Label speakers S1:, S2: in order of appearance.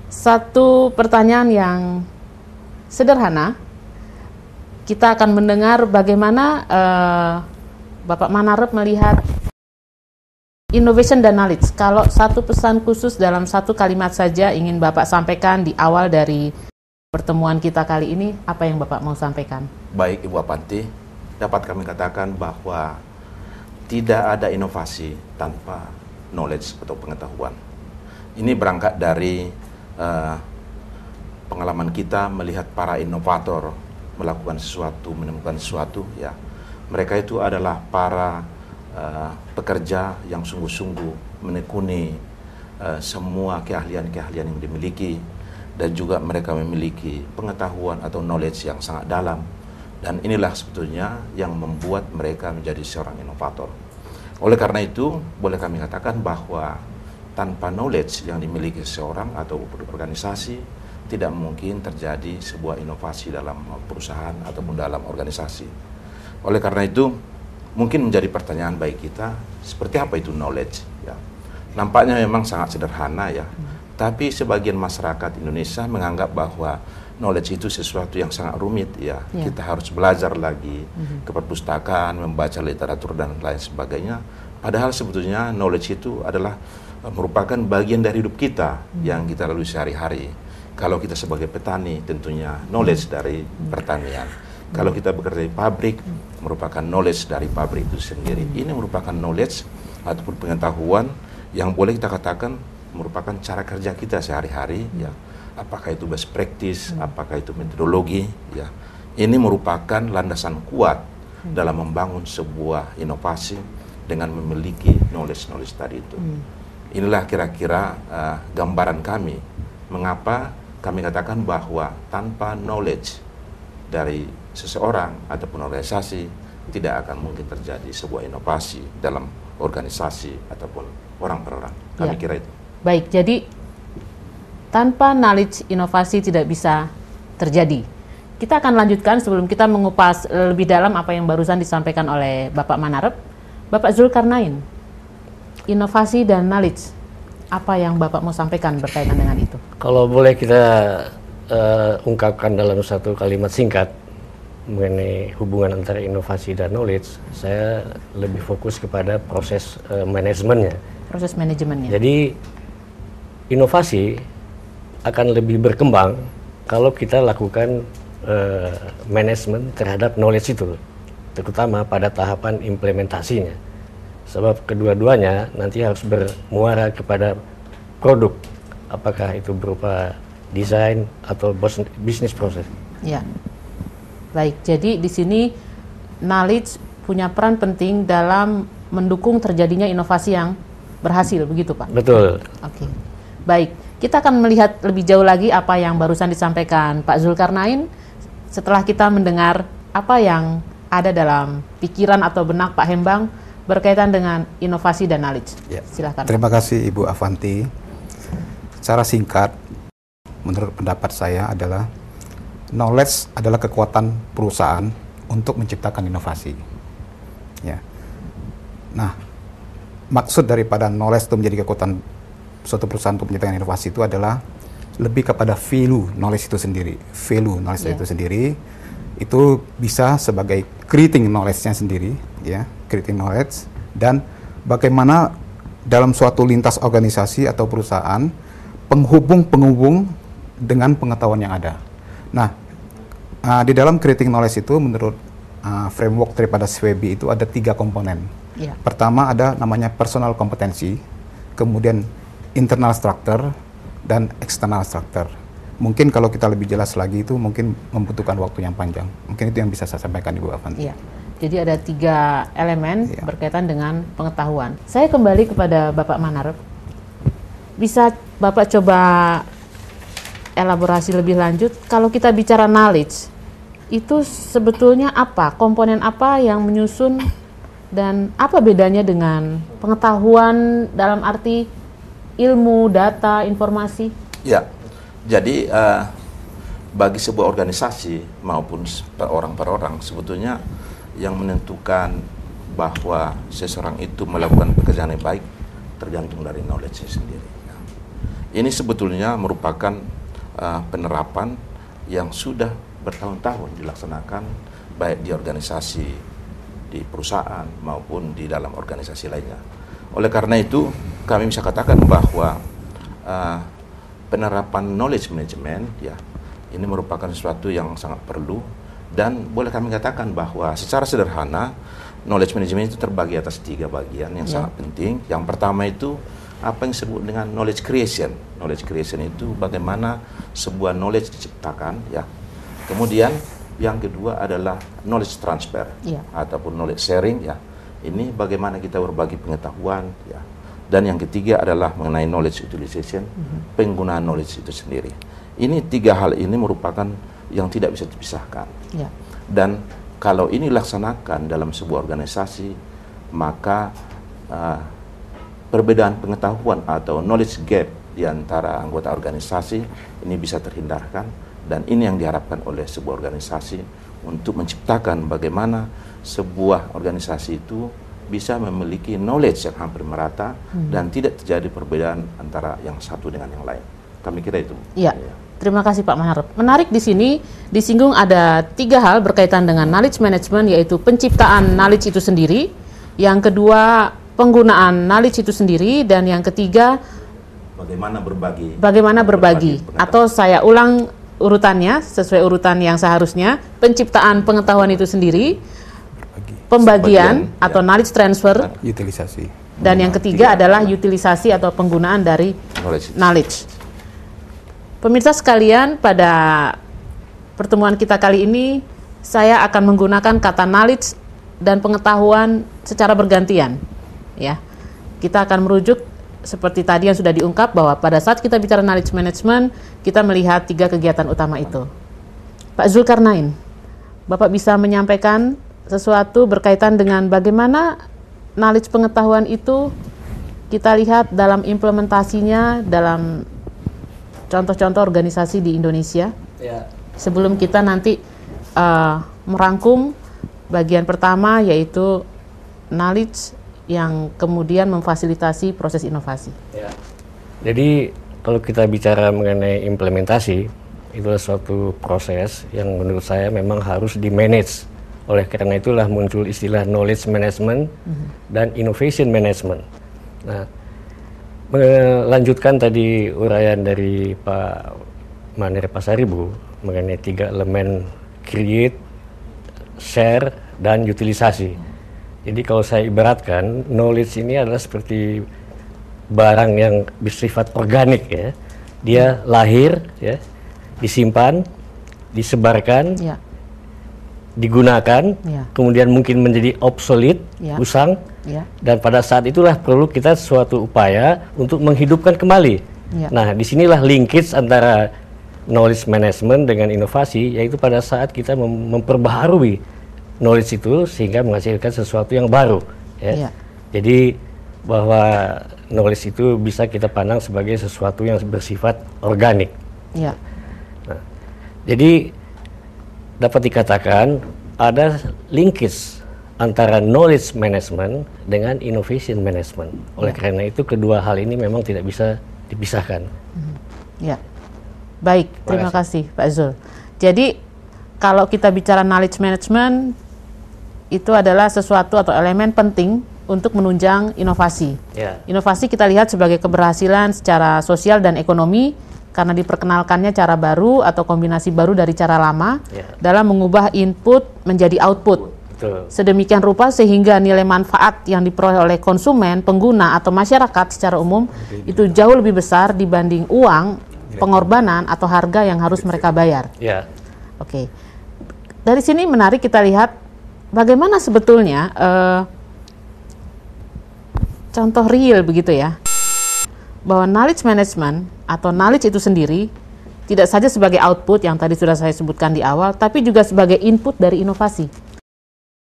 S1: Satu pertanyaan yang sederhana, kita akan mendengar bagaimana Bapak Manarep melihat innovation dan knowledge. Kalau satu pesan khusus dalam satu kalimat saja ingin Bapak sampaikan di awal dari pertemuan kita kali ini, apa yang Bapak mau sampaikan?
S2: Baik Ibu Avanti, dapat kami katakan bahwa tidak ada inovasi tanpa knowledge atau pengetahuan. Ini berangkat dari pengalaman kita melihat para inovator melakukan sesuatu, menemukan sesuatu, ya. Mereka itu adalah para pekerja yang sungguh-sungguh menekuni semua keahlian-keahlian yang dimiliki, dan juga mereka memiliki pengetahuan atau knowledge yang sangat dalam. Dan inilah sebetulnya yang membuat mereka menjadi seorang inovator. Oleh karena itu, boleh kami katakan bahwa tanpa knowledge yang dimiliki seseorang atau organisasi, tidak mungkin terjadi sebuah inovasi dalam perusahaan ataupun dalam organisasi. Oleh karena itu, mungkin menjadi pertanyaan bagi kita, seperti apa itu knowledge? Ya. Nampaknya memang sangat sederhana, ya. Tapi sebagian masyarakat Indonesia menganggap bahwa knowledge itu sesuatu yang sangat rumit, ya. Kita harus belajar lagi ke perpustakaan, membaca literatur dan lain sebagainya. Padahal sebetulnya knowledge itu adalah merupakan bagian dari hidup kita yang kita lalui sehari-hari. Kalau kita sebagai petani, tentunya knowledge dari pertanian. Kalau kita bekerja di pabrik, merupakan knowledge dari pabrik itu sendiri. Ini merupakan knowledge ataupun pengetahuan yang boleh kita katakan merupakan cara kerja kita sehari-hari, ya. Apakah itu best practice, apakah itu metodologi, ya. Ini merupakan landasan kuat dalam membangun sebuah inovasi dengan memiliki knowledge tadi itu. Inilah kira-kira gambaran kami mengapa kami katakan bahwa tanpa knowledge dari seseorang ataupun organisasi tidak akan mungkin terjadi sebuah inovasi dalam organisasi ataupun orang per orang. Kami kira itu.
S1: Baik, jadi tanpa knowledge inovasi tidak bisa terjadi. Kita akan lanjutkan sebelum kita mengupas lebih dalam apa yang barusan disampaikan oleh Bapak Manarep. Bapak Zulkarnain, inovasi dan knowledge, apa yang Bapak mau sampaikan berkaitan dengan itu?
S3: Kalau boleh kita ungkapkan dalam satu kalimat singkat mengenai hubungan antara inovasi dan knowledge, saya lebih fokus kepada proses manajemennya.
S1: Proses manajemennya.
S3: Jadi inovasi akan lebih berkembang kalau kita lakukan manajemen terhadap knowledge itu, terutama pada tahapan implementasinya. Sebab kedua-duanya nanti harus bermuara kepada produk, apakah itu berupa desain atau bisnis proses.
S1: Ya, baik. Jadi di sini knowledge punya peran penting dalam mendukung terjadinya inovasi yang berhasil, begitu Pak?
S3: Betul.
S1: Oke, baik. Kita akan melihat lebih jauh lagi apa yang barusan disampaikan Pak Zulkarnain setelah kita mendengar apa yang ada dalam pikiran atau benak Pak Hembang berkaitan dengan inovasi dan knowledge.
S4: Ya.
S1: Silakan.
S4: Terima kasih Ibu Avanti. Secara singkat, menurut pendapat saya adalah knowledge adalah kekuatan perusahaan untuk menciptakan inovasi. Ya. Nah, maksud daripada knowledge itu menjadi kekuatan suatu perusahaan untuk menciptakan inovasi itu adalah lebih kepada value knowledge itu sendiri. Value knowledge itu sendiri itu bisa sebagai creating knowledge-nya sendiri, ya, creating knowledge, dan bagaimana dalam suatu lintas organisasi atau perusahaan penghubung dengan pengetahuan yang ada. Nah, di dalam creating knowledge itu menurut framework daripada SWB itu ada 3 komponen. Pertama ada namanya personal kompetensi, kemudian internal structure, dan external structure. Mungkin kalau kita lebih jelas lagi itu mungkin membutuhkan waktu yang panjang. Mungkin itu yang bisa saya sampaikan Ibu Avanti.
S1: Iya. Jadi ada 3 elemen berkaitan dengan pengetahuan. Saya kembali kepada Bapak Manarep. Bisa Bapak coba elaborasi lebih lanjut, kalau kita bicara knowledge, itu sebetulnya apa? Komponen apa yang menyusun dan apa bedanya dengan pengetahuan dalam arti ilmu, data, informasi?
S2: Ya, jadi bagi sebuah organisasi maupun per orang sebetulnya yang menentukan bahwa seseorang itu melakukan pekerjaan yang baik tergantung dari knowledge sendiri. Ini sebetulnya merupakan penerapan yang sudah bertahun-tahun dilaksanakan baik di organisasi, di perusahaan maupun di dalam organisasi lainnya. Oleh karena itu, kami bisa katakan bahwa penerapan knowledge management ya ini merupakan sesuatu yang sangat perlu, dan boleh kami katakan bahwa secara sederhana knowledge management itu terbagi atas 3 bagian yang sangat penting. Yang pertama itu apa yang disebut dengan knowledge creation. Knowledge creation itu bagaimana sebuah knowledge diciptakan ya. Kemudian yang kedua adalah knowledge transfer ataupun knowledge sharing ya. Ini bagaimana kita berbagi pengetahuan ya. Dan yang ketiga adalah mengenai knowledge utilization, penggunaan knowledge itu sendiri. Ini 3 hal ini merupakan yang tidak bisa dipisahkan. Dan kalau ini dilaksanakan dalam sebuah organisasi, maka perbedaan pengetahuan atau knowledge gap di antara anggota organisasi ini bisa terhindarkan, dan ini yang diharapkan oleh sebuah organisasi untuk menciptakan bagaimana sebuah organisasi itu bisa memiliki knowledge yang hampir merata dan tidak terjadi perbedaan antara yang satu dengan yang lain. Kami kira itu.
S1: Iya. Terima kasih Pak Manarep. Menarik di sini disinggung ada 3 hal berkaitan dengan knowledge management, yaitu penciptaan knowledge itu sendiri, yang kedua penggunaan knowledge itu sendiri, dan yang ketiga bagaimana berbagi. Atau saya ulang urutannya sesuai urutan yang seharusnya: penciptaan pengetahuan itu sendiri, pembagian atau knowledge transfer,
S4: utilisasi,
S1: dan yang ketiga adalah utilisasi atau penggunaan dari knowledge. Pemirsa sekalian, pada pertemuan kita kali ini saya akan menggunakan kata knowledge dan pengetahuan secara bergantian ya. Kita akan merujuk seperti tadi yang sudah diungkap, bahwa pada saat kita bicara knowledge management, kita melihat 3 kegiatan utama itu. Pak Zulkarnain, Bapak bisa menyampaikan sesuatu berkaitan dengan bagaimana knowledge pengetahuan itu kita lihat dalam implementasinya dalam contoh-contoh organisasi di Indonesia. Sebelum kita nanti merangkum bagian pertama, yaitu knowledge yang kemudian memfasilitasi proses inovasi.
S3: Jadi kalau kita bicara mengenai implementasi, itu adalah suatu proses yang menurut saya memang harus di-manage. Oleh karena itulah muncul istilah knowledge management dan innovation management. Nah, melanjutkan tadi uraian dari Pak Manarep Pasaribu mengenai 3 elemen create, share, dan utilisasi. Jadi kalau saya ibaratkan, knowledge ini adalah seperti barang yang bersifat organik ya. Dia lahir ya, disimpan, disebarkan, digunakan, kemudian mungkin menjadi obsolete, usang, dan pada saat itulah perlu kita suatu upaya untuk menghidupkan kembali. Nah, disinilah linkage antara knowledge management dengan inovasi, yaitu pada saat kita memperbaharui knowledge itu sehingga menghasilkan sesuatu yang baru. Jadi bahwa knowledge itu bisa kita pandang sebagai sesuatu yang bersifat organik. Nah, jadi dapat dikatakan ada linkage antara knowledge management dengan innovation management. Oleh karena itu kedua hal ini memang tidak bisa dipisahkan.
S1: Baik, terima kasih Pak Zul. Jadi kalau kita bicara knowledge management, itu adalah sesuatu atau elemen penting untuk menunjang inovasi. Inovasi kita lihat sebagai keberhasilan secara sosial dan ekonomi karena diperkenalkannya cara baru atau kombinasi baru dari cara lama dalam mengubah input menjadi output. Sedemikian rupa sehingga nilai manfaat yang diperoleh oleh konsumen, pengguna, atau masyarakat secara umum itu jauh lebih besar dibanding uang, pengorbanan, atau harga yang harus mereka bayar. Oke. Dari sini menarik kita lihat bagaimana sebetulnya contoh real begitu ya, bahwa knowledge management atau knowledge itu sendiri tidak saja sebagai output yang tadi sudah saya sebutkan di awal, tapi juga sebagai input dari inovasi.